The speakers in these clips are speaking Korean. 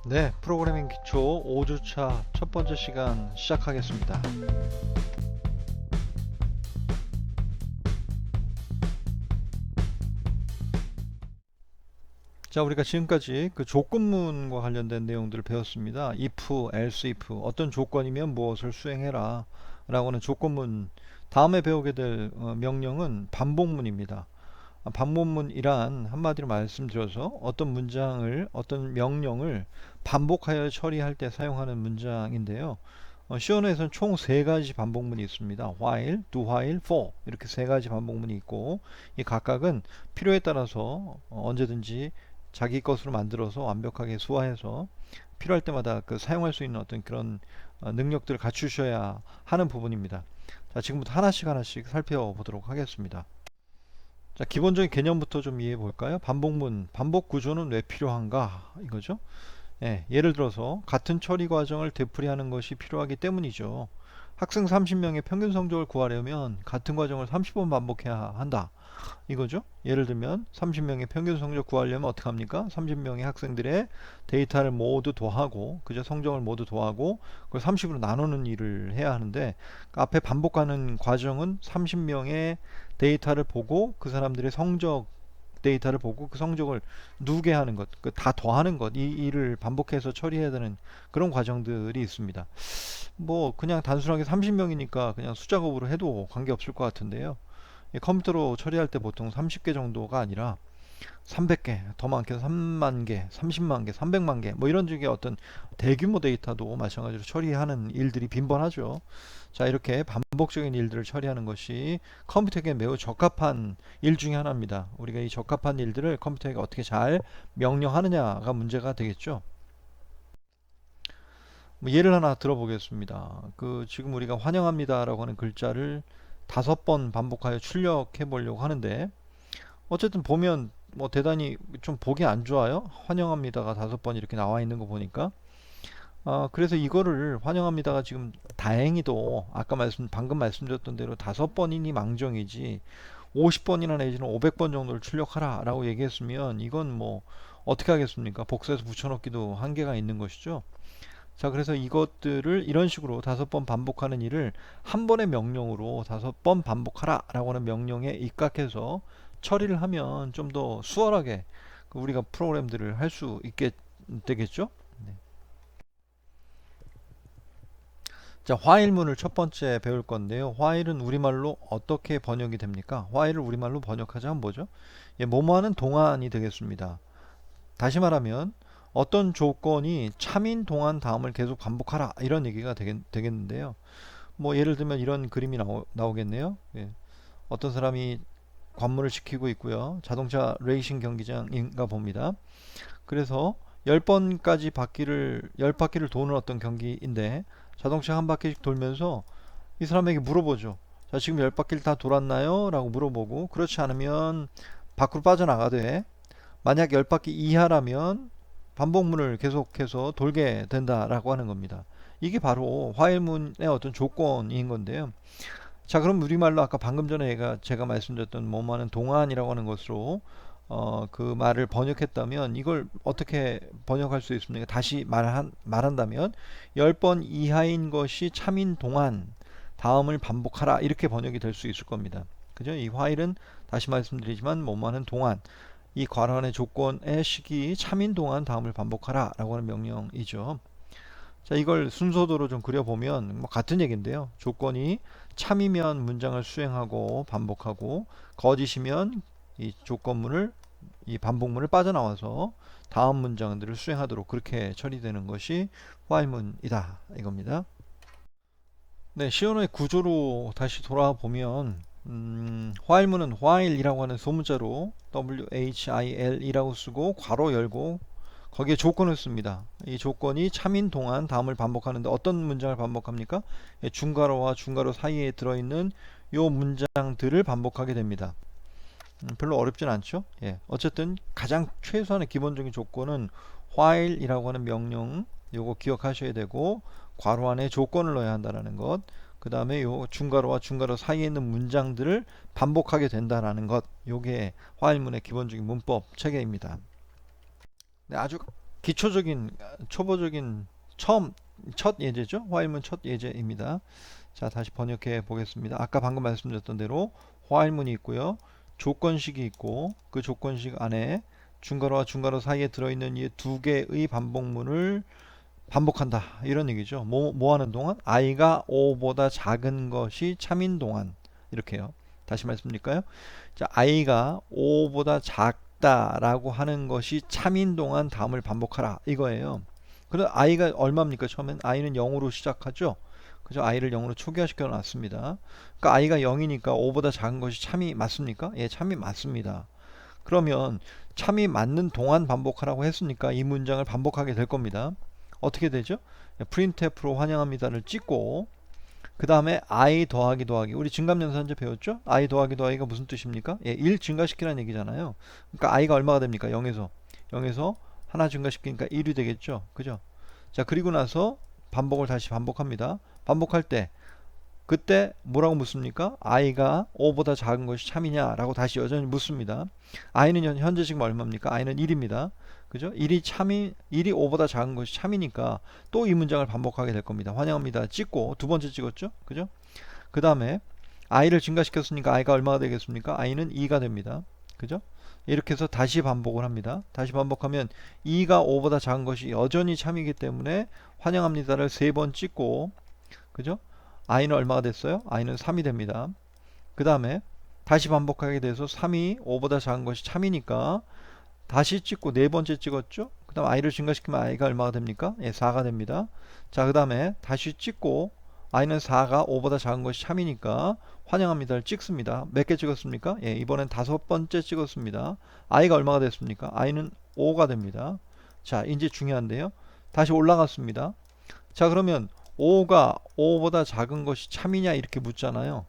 네, 프로그래밍 기초 5주차 첫 번째 시간 시작하겠습니다. 자, 우리가 지금까지 그 조건문과 관련된 내용들을 배웠습니다. if, else if, 어떤 조건이면 무엇을 수행해라 라고 하는 조건문. 다음에 배우게 될 명령은 반복문입니다. 반복문이란 한마디로 말씀드려서 어떤 문장을, 어떤 명령을 반복하여 처리할 때 사용하는 문장인데요. 시온에서는 총 세 가지 반복문이 있습니다. while, do while, for 이렇게 세 가지 반복문이 있고, 이 각각은 필요에 따라서 언제든지 자기 것으로 만들어서 완벽하게 수화해서 필요할 때마다 그 사용할 수 있는 어떤 그런 능력들을 갖추셔야 하는 부분입니다. 자, 지금부터 하나씩 하나씩 살펴보도록 하겠습니다. 자, 기본적인 개념부터 좀 이해해 볼까요? 반복문, 반복 구조는 왜 필요한가? 이거죠. 예, 예를 들어서 같은 처리 과정을 되풀이하는 것이 필요하기 때문이죠. 학생 30명의 평균 성적을 구하려면 같은 과정을 30번 반복해야 한다. 이거죠. 예를 들면 30명의 평균 성적 구하려면 어떻게 합니까? 30명의 학생들의 데이터를 모두 더하고 그저 성적을 모두 더하고 그걸 30으로 나누는 일을 해야 하는데, 그 앞에 반복하는 과정은 30명의 데이터를 보고 그 사람들의 성적 데이터를 보고 그 성적을 누게 하는 것, 그 다 더하는 것, 이 일을 반복해서 처리해야 되는 그런 과정들이 있습니다. 뭐 그냥 단순하게 30명이니까 그냥 숫자급으로 해도 관계없을 것 같은데요. 컴퓨터로 처리할 때 보통 30개 정도가 아니라 300개, 더 많게 3만 개, 30만 개, 300만 개, 뭐 이런 식의 어떤 대규모 데이터도 마찬가지로 처리하는 일들이 빈번하죠. 자, 이렇게 반복적인 일들을 처리하는 것이 컴퓨터에게 매우 적합한 일 중에 하나입니다. 우리가 이 적합한 일들을 컴퓨터에게 어떻게 잘 명령하느냐가 문제가 되겠죠. 뭐 예를 하나 들어보겠습니다. 그 지금 우리가 환영합니다라고 하는 글자를 5번 반복하여 출력해 보려고 하는데, 어쨌든 보면 뭐 대단히 좀 보기 안 좋아요. 환영합니다가 5번 이렇게 나와 있는 거 보니까. 그래서 이거를 환영합니다가 지금 다행히도 아까 방금 말씀드렸던 대로 5번이니 망정이지 50번이나 내지는 500번 정도를 출력하라 라고 얘기했으면 이건 뭐 어떻게 하겠습니까? 복사해서 붙여넣기도 한계가 있는 것이죠. 자, 그래서 이것들을 이런 식으로 5번 반복하는 일을 한 번의 명령으로 5번 반복하라 라고 하는 명령에 입각해서 처리를 하면 좀 더 수월하게 그 우리가 프로그램들을 할 수 있게 되겠죠. 네. 자, while문을 첫 번째 배울 건데요. while은 우리말로 어떻게 번역이 됩니까? while을 우리말로 번역하자면 뭐죠? 예, 뭐뭐하는 동안이 되겠습니다. 다시 말하면 어떤 조건이 참인 동안 다음을 계속 반복하라 이런 얘기가 되겠는데요. 뭐 예를 들면 이런 그림이 나오겠네요. 예. 어떤 사람이 관문을 지키고 있고요. 자동차 레이싱 경기장인가 봅니다. 그래서 10번까지 10바퀴를 도는 어떤 경기인데, 자동차 한 바퀴씩 돌면서 이 사람에게 물어보죠. 자, 지금 10바퀴를 다 돌았나요? 라고 물어보고, 그렇지 않으면 밖으로 빠져나가되, 만약 10바퀴 이하라면 반복문을 계속해서 돌게 된다라고 하는 겁니다. 이게 바로 화일문의 어떤 조건인 건데요. 자, 그럼 우리말로 아까 방금 전에 제가 말씀드렸던 뭐뭐하는 동안이라고 하는 것으로 그 말을 번역했다면 이걸 어떻게 번역할 수 있습니까? 다시 말한다면 10번 이하인 것이 참인 동안 다음을 반복하라 이렇게 번역이 될 수 있을 겁니다. 그죠? 이 while은 다시 말씀드리지만 뭐뭐하는 동안, 이 괄호안의 조건의 시기 참인 동안 다음을 반복하라 라고 하는 명령이죠. 자, 이걸 순서대로 좀 그려보면 뭐 같은 얘기인데요. 조건이 참이면 문장을 수행하고 반복하고, 거짓이면 이 조건문을, 이 반복문을 빠져나와서 다음 문장들을 수행하도록 그렇게 처리되는 것이 while문이다 이겁니다. 네, 시온의 구조로 다시 돌아보면 while문은 while이라고 하는 소문자로 while이라고 쓰고 괄호 열고 거기에 조건을 씁니다. 이 조건이 참인 동안 다음을 반복하는데 어떤 문장을 반복합니까? 예, 중괄호와 중괄호 사이에 들어있는 요 문장들을 반복하게 됩니다. 별로 어렵진 않죠. 예, 어쨌든 가장 최소한의 기본적인 조건은 while이라고 하는 명령, 요거 기억하셔야 되고, 괄호 안에 조건을 넣어야 한다는 것, 그 다음에 요 중괄호와 중괄호 사이에 있는 문장들을 반복하게 된다는 것, 요게 while문의 기본적인 문법 체계입니다. 네, 아주 기초적인 초보적인 첫 예제죠. 화일문 첫 예제입니다. 자, 다시 번역해 보겠습니다. 아까 방금 말씀드렸던 대로 화일문이 있고요. 조건식이 있고 그 조건식 안에 중괄호와 중괄호 사이에 들어있는 이 두 개의 반복문을 반복한다. 이런 얘기죠. 뭐 하는 동안? i가 5보다 작은 것이 참인 동안. 이렇게요. 다시 말씀드릴까요? 자, i가 5보다 작다라고 하는 것이 참인 동안 다음을 반복하라. 이거예요. 그럼 i가 얼마입니까? 처음엔 i는 0으로 시작하죠. 그죠? i를 0으로 초기화시켜 놨습니다. 그러니까 i가 0이니까 5보다 작은 것이 참이 맞습니까? 예, 참이 맞습니다. 그러면 참이 맞는 동안 반복하라고 했으니까 이 문장을 반복하게 될 겁니다. 어떻게 되죠? printf로 환영합니다를 찍고 그 다음에 i 더하기 더하기 우리 증감연산제 배웠죠? i 더하기 더하기가 무슨 뜻입니까? 예, 1 증가시키라는 얘기잖아요. 그러니까 i가 얼마가 됩니까? 0에서 하나 증가시키니까 1이 되겠죠? 그죠? 자, 그리고 나서 반복을 다시 반복합니다. 반복할 때 그때 뭐라고 묻습니까? i가 5보다 작은 것이 참이냐? 라고 다시 여전히 묻습니다. i는 현재 지금 얼마입니까? i는 1입니다. 그죠? 1이 5보다 작은 것이 참이니까 또 이 문장을 반복하게 될 겁니다. 환영합니다. 찍고 두 번째 찍었죠? 그죠? 그 다음에 i를 증가시켰으니까 i가 얼마가 되겠습니까? i는 2가 됩니다. 그죠? 이렇게 해서 다시 반복을 합니다. 다시 반복하면 2가 5보다 작은 것이 여전히 참이기 때문에 환영합니다를 세 번 찍고 그죠? i는 얼마가 됐어요? i는 3이 됩니다. 그 다음에 다시 반복하게 돼서 3이 5보다 작은 것이 참이니까 다시 찍고 네 번째 찍었죠? 그 다음 i를 증가시키면 i가 얼마가 됩니까? 예, 4가 됩니다. 자, 그 다음에 다시 찍고 i는 4가 5보다 작은 것이 참이니까 환영합니다를 찍습니다. 몇 개 찍었습니까? 예, 이번엔 다섯 번째 찍었습니다. i가 얼마가 됐습니까? i는 5가 됩니다. 자, 이제 중요한데요. 다시 올라갔습니다. 자, 그러면 5가 5보다 작은 것이 참이냐 이렇게 묻잖아요.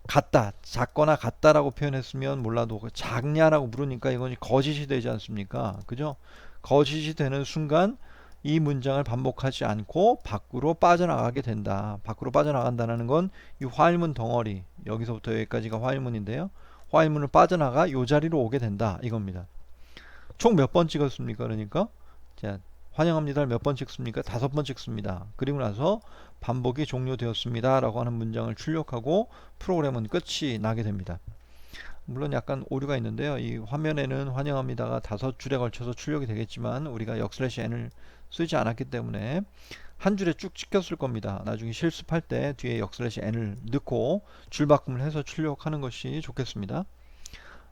같다, 작거나 같다라고 표현했으면 몰라도 작냐라고 물으니까 이건 거짓이 되지 않습니까? 그죠? 거짓이 되는 순간 이 문장을 반복하지 않고 밖으로 빠져나가게 된다. 밖으로 빠져나간다는 건 이 화일문 덩어리, 여기서부터 여기까지가 화일문인데요. 화일문을 빠져나가 이 자리로 오게 된다. 이겁니다. 총 몇 번 찍었습니까? 그러니까 자, 환영합니다를 몇 번 찍습니까? 5번 찍습니다. 그리고 나서 반복이 종료되었습니다. 라고 하는 문장을 출력하고 프로그램은 끝이 나게 됩니다. 물론 약간 오류가 있는데요. 이 화면에는 환영합니다가 5줄에 걸쳐서 출력이 되겠지만 우리가 역/n을 쓰지 않았기 때문에 한 줄에 쭉 찍혔을 겁니다. 나중에 실습할 때 뒤에 역/n을 넣고 줄바꿈을 해서 출력하는 것이 좋겠습니다.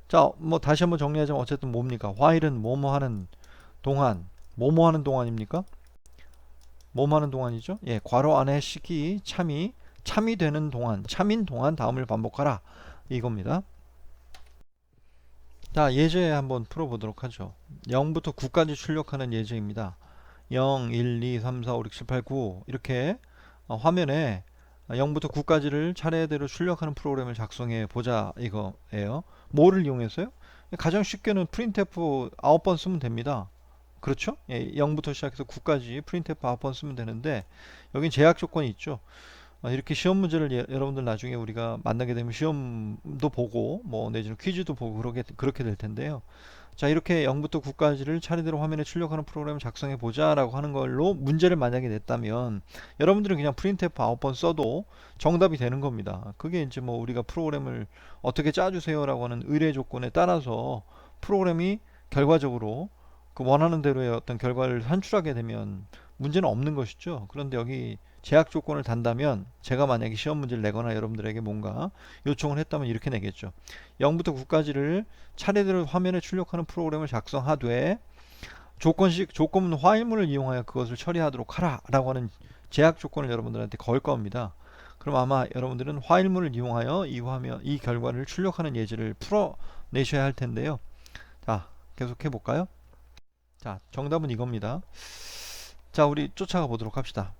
자, 뭐 다시 한번 정리하자면 어쨌든 뭡니까? while은 뭐뭐 하는 동안, 뭐뭐 하는 동안입니까? 뭐뭐 하는 동안이죠? 예, 괄호 안에 시기 참이 되는 동안, 참인 동안 다음을 반복하라. 이겁니다. 자, 예제 한번 풀어보도록 하죠. 0부터 9까지 출력하는 예제입니다. 0, 1, 2, 3, 4, 5, 6, 7, 8, 9 이렇게 화면에 0부터 9까지를 차례대로 출력하는 프로그램을 작성해 보자 이거예요. 뭐를 이용해서요? 가장 쉽게는 printf 9번 쓰면 됩니다. 그렇죠? 예, 0부터 시작해서 9까지 printf 9번 쓰면 되는데 여긴 제약 조건이 있죠. 이렇게 시험 문제를 여러분들 나중에 우리가 만나게 되면 시험도 보고 뭐 내지는 퀴즈도 보고 그렇게 될 텐데요. 자, 이렇게 0부터 9까지를 차례대로 화면에 출력하는 프로그램을 작성해 보자 라고 하는 걸로 문제를 만약에 냈다면 여러분들은 그냥 printf 9번 써도 정답이 되는 겁니다. 그게 이제 뭐 우리가 프로그램을 어떻게 짜주세요 라고 하는 의뢰 조건에 따라서 프로그램이 결과적으로 그 원하는 대로의 어떤 결과를 산출하게 되면 문제는 없는 것이죠. 그런데 여기 제약 조건을 단다면 제가 만약에 시험 문제를 내거나 여러분들에게 뭔가 요청을 했다면 이렇게 내겠죠. 0부터 9까지를 차례대로 화면에 출력하는 프로그램을 작성하되 조건문 화일문을 이용하여 그것을 처리하도록 하라 라고 하는 제약 조건을 여러분들한테 걸 겁니다. 그럼 아마 여러분들은 화일문을 이용하여 이 결과를 출력하는 예제를 풀어내셔야 할 텐데요. 자, 계속해 볼까요? 자, 정답은 이겁니다. 자, 우리 쫓아가 보도록 합시다.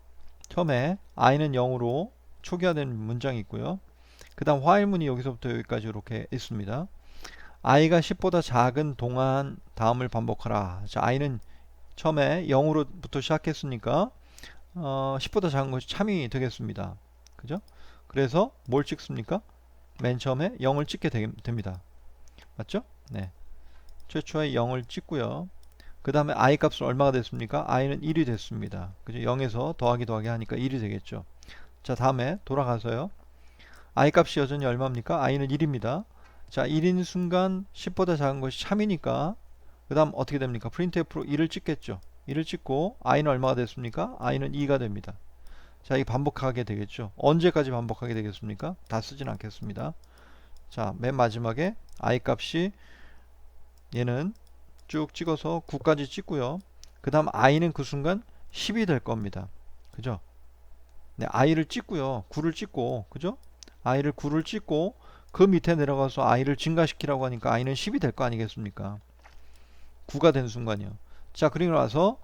처음에 i는 0으로 초기화된 문장이 있고요. 그 다음 화일문이 여기서부터 여기까지 이렇게 있습니다. i가 10보다 작은 동안 다음을 반복하라. 자, i는 처음에 0으로부터 시작했으니까 10보다 작은 것이 참이 되겠습니다. 그죠? 그래서 뭘 찍습니까? 맨 처음에 0을 찍게 됩니다. 맞죠? 네. 최초에 0을 찍고요. 그 다음에 I 값은 얼마가 됐습니까? I는 1이 됐습니다. 그죠? 0에서 더하기 하니까 1이 되겠죠. 자, 다음에 돌아가서요. I 값이 여전히 얼마입니까? I는 1입니다. 자, 1인 순간 10보다 작은 것이 참이니까 그 다음 어떻게 됩니까? printf로 1을 찍겠죠. 1을 찍고 I는 얼마가 됐습니까? I는 2가 됩니다. 자, 이 반복하게 되겠죠. 언제까지 반복하게 되겠습니까? 다 쓰진 않겠습니다. 자, 맨 마지막에 I 값이 얘는 쭉 찍어서 9까지 찍고요. 그 다음 I는 그 순간 10이 될 겁니다. 그죠? 네, I를 찍고요. 9를 찍고, 그죠? I를 9를 찍고 그 밑에 내려가서 I를 증가시키라고 하니까 I는 10이 될 거 아니겠습니까? 9가 된 순간이요. 자, 그리고 나서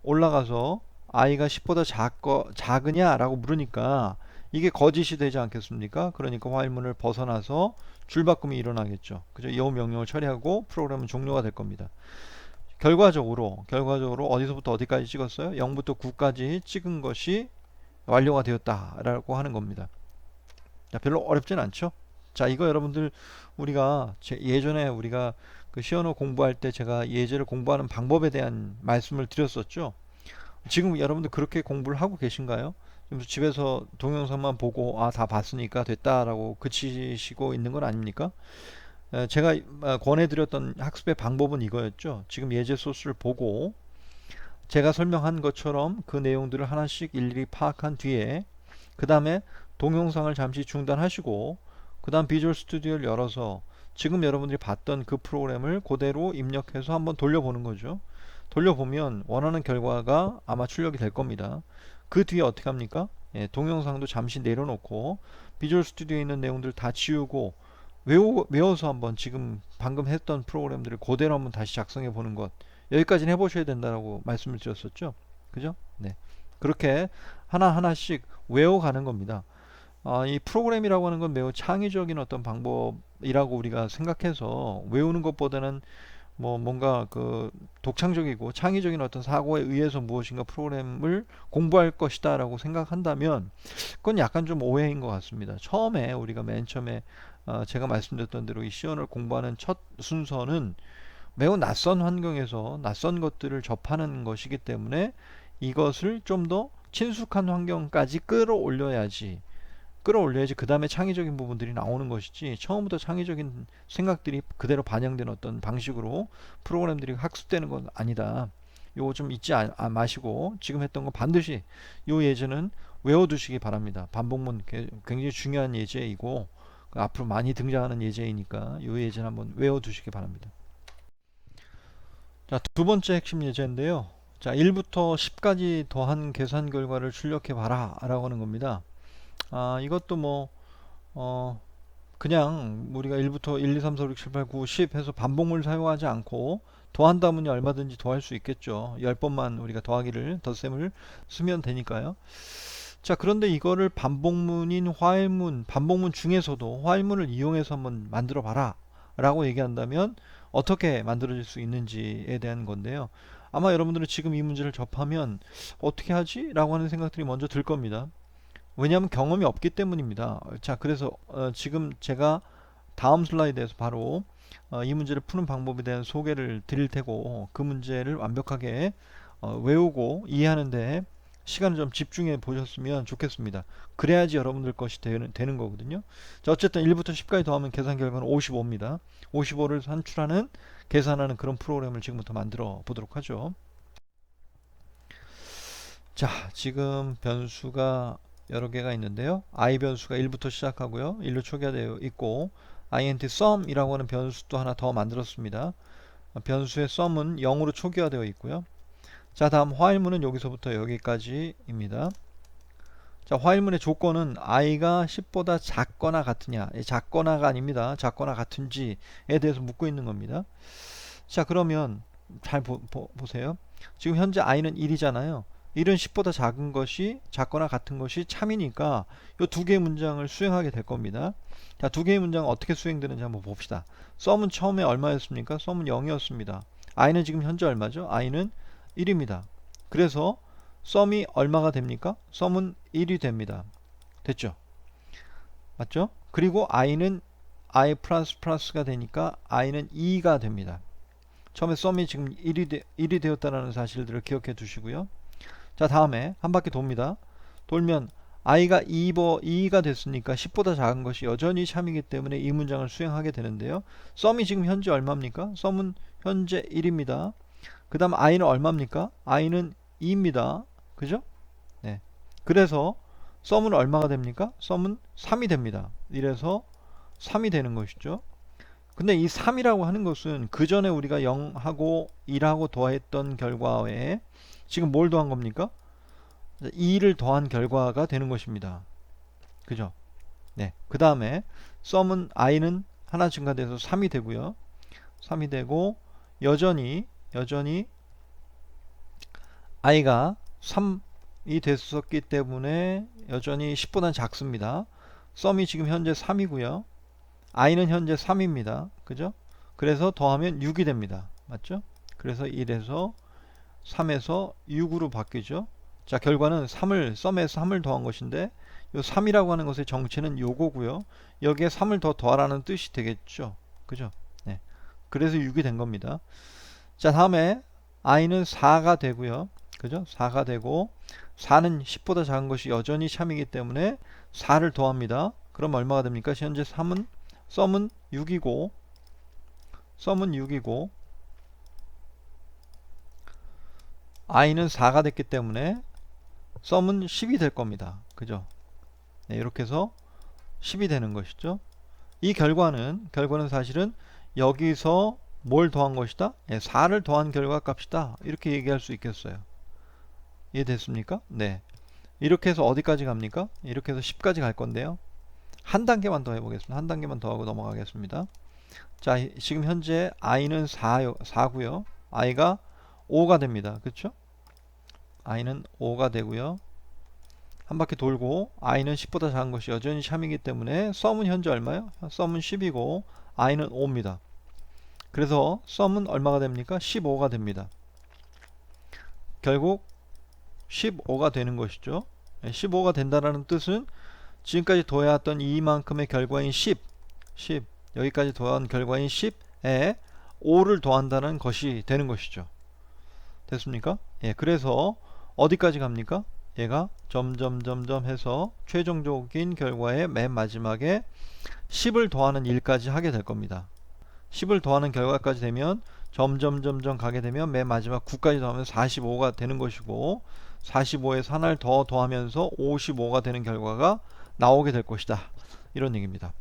올라가서 I가 10보다 작으냐라고 물으니까 이게 거짓이 되지 않겠습니까? 그러니까 화일문을 벗어나서 줄바꿈이 일어나겠죠. 그죠? 이 명령을 처리하고 프로그램은 종료가 될 겁니다. 결과적으로 어디서부터 어디까지 찍었어요? 0부터 9까지 찍은 것이 완료가 되었다라고 하는 겁니다. 자, 별로 어렵진 않죠? 자, 이거 여러분들 우리가 예전에 우리가 그 시언어 공부할 때 제가 예제를 공부하는 방법에 대한 말씀을 드렸었죠. 지금 여러분들 그렇게 공부를 하고 계신가요? 지금 집에서 동영상만 보고 다 봤으니까 됐다라고 그치시고 있는 건 아닙니까? 제가 권해드렸던 학습의 방법은 이거였죠. 지금 예제 소스를 보고 제가 설명한 것처럼 그 내용들을 하나씩 일일이 파악한 뒤에 그 다음에 동영상을 잠시 중단하시고 그 다음 비주얼 스튜디오를 열어서 지금 여러분들이 봤던 그 프로그램을 그대로 입력해서 한번 돌려보는 거죠. 돌려보면 원하는 결과가 아마 출력이 될 겁니다. 그 뒤에 어떻게 합니까? 동영상도 잠시 내려놓고 비주얼 스튜디오에 있는 내용들 다 지우고 외워서 한번 지금 방금 했던 프로그램들을 그대로 한번 다시 작성해 보는 것, 여기까지는 해보셔야 된다고 말씀을 드렸었죠. 그죠? 네. 그렇게 하나하나씩 외워가는 겁니다. 이 프로그램이라고 하는 건 매우 창의적인 어떤 방법이라고 우리가 생각해서 외우는 것보다는 뭔가 그 독창적이고 창의적인 어떤 사고에 의해서 무엇인가 프로그램을 공부할 것이다 라고 생각한다면 그건 약간 좀 오해인 것 같습니다. 처음에 우리가 맨 처음에 제가 말씀드렸던 대로 이 시연을 공부하는 첫 순서는 매우 낯선 환경에서 낯선 것들을 접하는 것이기 때문에 이것을 좀 더 친숙한 환경까지 끌어올려야지 그 다음에 창의적인 부분들이 나오는 것이지, 처음부터 창의적인 생각들이 그대로 반영된 어떤 방식으로 프로그램들이 학습되는 건 아니다. 요거 좀 잊지 마시고 지금 했던 거 반드시 요 예제는 외워두시기 바랍니다. 반복문 굉장히 중요한 예제이고 앞으로 많이 등장하는 예제이니까 요 예제는 한번 외워두시기 바랍니다. 자, 두 번째 핵심 예제인데요. 자, 1부터 10까지 더한 계산 결과를 출력해 봐라 라고 하는 겁니다. 이것도 그냥 우리가 1부터 1, 2, 3, 4, 5, 6, 7, 8, 9, 10 해서 반복문을 사용하지 않고 더한다면야 얼마든지 더할 수 있겠죠. 10번만 우리가 더하기를 덧셈을 쓰면 되니까요. 자, 그런데 이거를 반복문인 화일문, 반복문 중에서도 화일문을 이용해서 한번 만들어 봐라 라고 얘기한다면 어떻게 만들어질 수 있는지에 대한 건데요. 아마 여러분들은 지금 이 문제를 접하면 어떻게 하지? 라고 하는 생각들이 먼저 들 겁니다. 왜냐하면 경험이 없기 때문입니다. 자, 그래서 지금 제가 다음 슬라이드에서 바로 이 문제를 푸는 방법에 대한 소개를 드릴 테고 그 문제를 완벽하게 외우고 이해하는데 시간을 좀 집중해 보셨으면 좋겠습니다. 그래야지 여러분들 것이 되는 거거든요. 자, 어쨌든 1부터 10까지 더하면 계산 결과는 55입니다. 55를 산출하는 계산하는 그런 프로그램을 지금부터 만들어 보도록 하죠. 자, 지금 변수가 여러 개가 있는데요. I 변수가 1부터 시작하고요. 1로 초기화되어 있고 int sum 이라고 하는 변수도 하나 더 만들었습니다. 변수의 sum은 0으로 초기화되어 있고요. 자, 다음 화일문은 여기서부터 여기까지입니다. 자, 화일문의 조건은 i가 10보다 작거나 같으냐, 작거나가 아닙니다. 작거나 같은지에 대해서 묻고 있는 겁니다. 자, 그러면 잘 보세요. 지금 현재 i는 1이잖아요. 1은 10보다 작은 것이 작거나 같은 것이 참이니까 이 두 개의 문장을 수행하게 될 겁니다. 자, 두 개의 문장 어떻게 수행되는지 한번 봅시다. 썸은 처음에 얼마였습니까? 썸은 0이었습니다. i는 지금 현재 얼마죠? i는 1입니다. 그래서 썸이 얼마가 됩니까? 썸은 1이 됩니다. 됐죠? 맞죠? 그리고 i는 i 플러스 플러스가 되니까 i는 2가 됩니다. 처음에 썸이 지금 1이 되었다는 사실들을 기억해 두시고요. 자, 다음에 한 바퀴 돕니다. 돌면 i가 2가 됐으니까 10보다 작은 것이 여전히 참이기 때문에 이 문장을 수행하게 되는데요. 썸이 지금 현재 얼마입니까? 썸은 현재 1입니다. 그 다음 i는 얼마입니까? i는 2입니다. 그죠? 네. 그래서 썸은 얼마가 됩니까? 썸은 3이 됩니다. 이래서 3이 되는 것이죠. 근데 이 3이라고 하는 것은 그 전에 우리가 0하고 1하고 더했던 결과 외에 지금 뭘 더한 겁니까? 2를 더한 결과가 되는 것입니다. 그죠? 네. 그 다음에 썸은 i는 하나 증가돼서 3이 되고요. 3이 되고 여전히 i가 3이 됐었기 때문에 여전히 10보다는 작습니다. 썸이 지금 현재 3이고요. i는 현재 3입니다. 그죠? 그래서 더하면 6이 됩니다. 맞죠? 그래서 1에서 3에서 6으로 바뀌죠. 자, 결과는 썸에서 3을 더한 것인데 요 3이라고 하는 것의 정체는 요거고요. 여기에 3을 더 더하라는 뜻이 되겠죠. 그죠? 네. 그래서 6이 된 겁니다. 자, 다음에 i는 4가 되고요. 그죠? 4가 되고 4는 10보다 작은 것이 여전히 참이기 때문에 4를 더합니다. 그럼 얼마가 됩니까? 현재 썸은 6이고 i는 4가 됐기 때문에 썸은 10이 될 겁니다. 그죠? 네, 이렇게 해서 10이 되는 것이죠. 이 결과는 사실은 여기서 뭘 더한 것이다? 네, 4를 더한 결과 값이다. 이렇게 얘기할 수 있겠어요. 이해됐습니까? 네. 이렇게 해서 어디까지 갑니까? 이렇게 해서 10까지 갈 건데요. 한 단계만 더 해보겠습니다. 한 단계만 더 하고 넘어가겠습니다. 자, 지금 현재 i는 4고요. i가 5가 됩니다. 그렇죠? i는 5가 되고요. 한 바퀴 돌고 i는 10보다 작은 것이 여전히 참이기 때문에 썸은 현재 얼마요? 썸은 10이고 i는 5입니다. 그래서 썸은 얼마가 됩니까? 15가 됩니다. 결국 15가 되는 것이죠. 15가 된다는 뜻은 지금까지 더해왔던 이만큼의 결과인 10 여기까지 더한 결과인 10에 5를 더한다는 것이 되는 것이죠. 됐습니까? 예, 그래서 어디까지 갑니까? 얘가 점점 해서 최종적인 결과의 맨 마지막에 10을 더하는 일까지 하게 될 겁니다. 10을 더하는 결과까지 되면 점점 가게 되면 맨 마지막 9까지 더하면 45가 되는 것이고 45에서 하나를 더 더하면서 55가 되는 결과가 나오게 될 것이다. 이런 얘기입니다.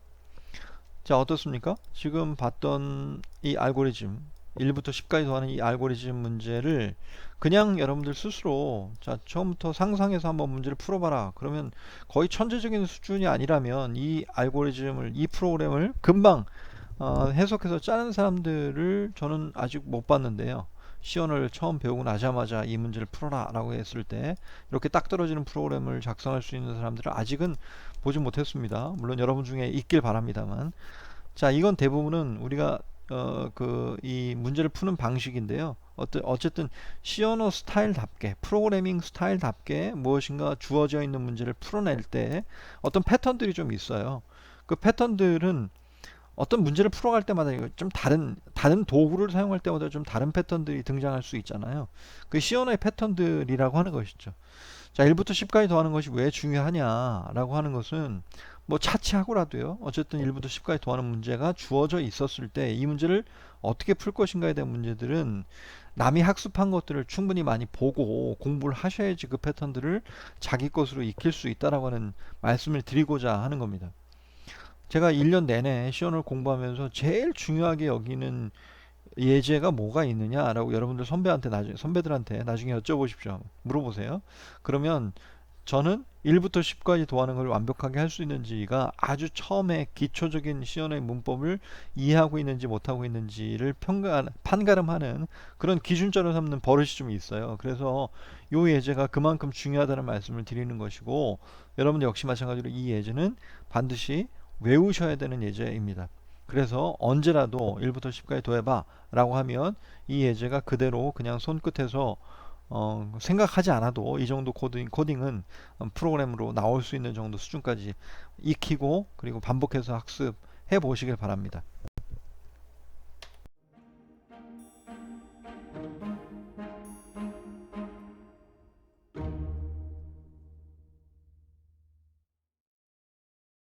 자, 어떻습니까? 지금 봤던 이 알고리즘 1부터 10까지 더하는 이 알고리즘 문제를 그냥 여러분들 스스로 자, 처음부터 상상해서 한번 문제를 풀어봐라. 그러면 거의 천재적인 수준이 아니라면 이 알고리즘을 이 프로그램을 금방 해석해서 짜는 사람들을 저는 아직 못 봤는데요. 시연을 처음 배우고 나자마자 이 문제를 풀어라 라고 했을 때 이렇게 딱 떨어지는 프로그램을 작성할 수 있는 사람들은 아직은 보지 못했습니다. 물론 여러분 중에 있길 바랍니다만. 자, 이건 대부분은 우리가 이 문제를 푸는 방식인데요. 어쨌든 시언어 스타일답게 프로그래밍 스타일답게 무엇인가 주어져 있는 문제를 풀어낼 때 어떤 패턴들이 좀 있어요. 그 패턴들은 어떤 문제를 풀어갈 때마다 좀 다른 도구를 사용할 때마다 좀 다른 패턴들이 등장할 수 있잖아요. 그 시언어의 패턴들이라고 하는 것이죠. 자, 1부터 10까지 더하는 것이 왜 중요하냐라고 하는 것은 뭐 차치하고라도요. 어쨌든 1부터 10까지 더하는 문제가 주어져 있었을 때 이 문제를 어떻게 풀 것인가에 대한 문제들은 남이 학습한 것들을 충분히 많이 보고 공부를 하셔야지 그 패턴들을 자기 것으로 익힐 수 있다라고 하는 말씀을 드리고자 하는 겁니다. 제가 1년 내내 시연을 공부하면서 제일 중요하게 여기는 예제가 뭐가 있느냐라고 여러분들 선배들한테 나중에 여쭤보십시오. 물어보세요. 그러면 저는 1부터 10까지 더하는 걸 완벽하게 할 수 있는지가 아주 처음에 기초적인 시연의 문법을 이해하고 있는지 못하고 있는지를 판가름하는 그런 기준점을 삼는 버릇이 좀 있어요. 그래서 이 예제가 그만큼 중요하다는 말씀을 드리는 것이고 여러분들 역시 마찬가지로 이 예제는 반드시 외우셔야 되는 예제입니다. 그래서 언제라도 1부터 10까지 더해봐 라고 하면 이 예제가 그대로 그냥 손끝에서 생각하지 않아도 이 정도 코딩은 프로그램으로 나올 수 있는 정도 수준까지 익히고 그리고 반복해서 학습해 보시길 바랍니다.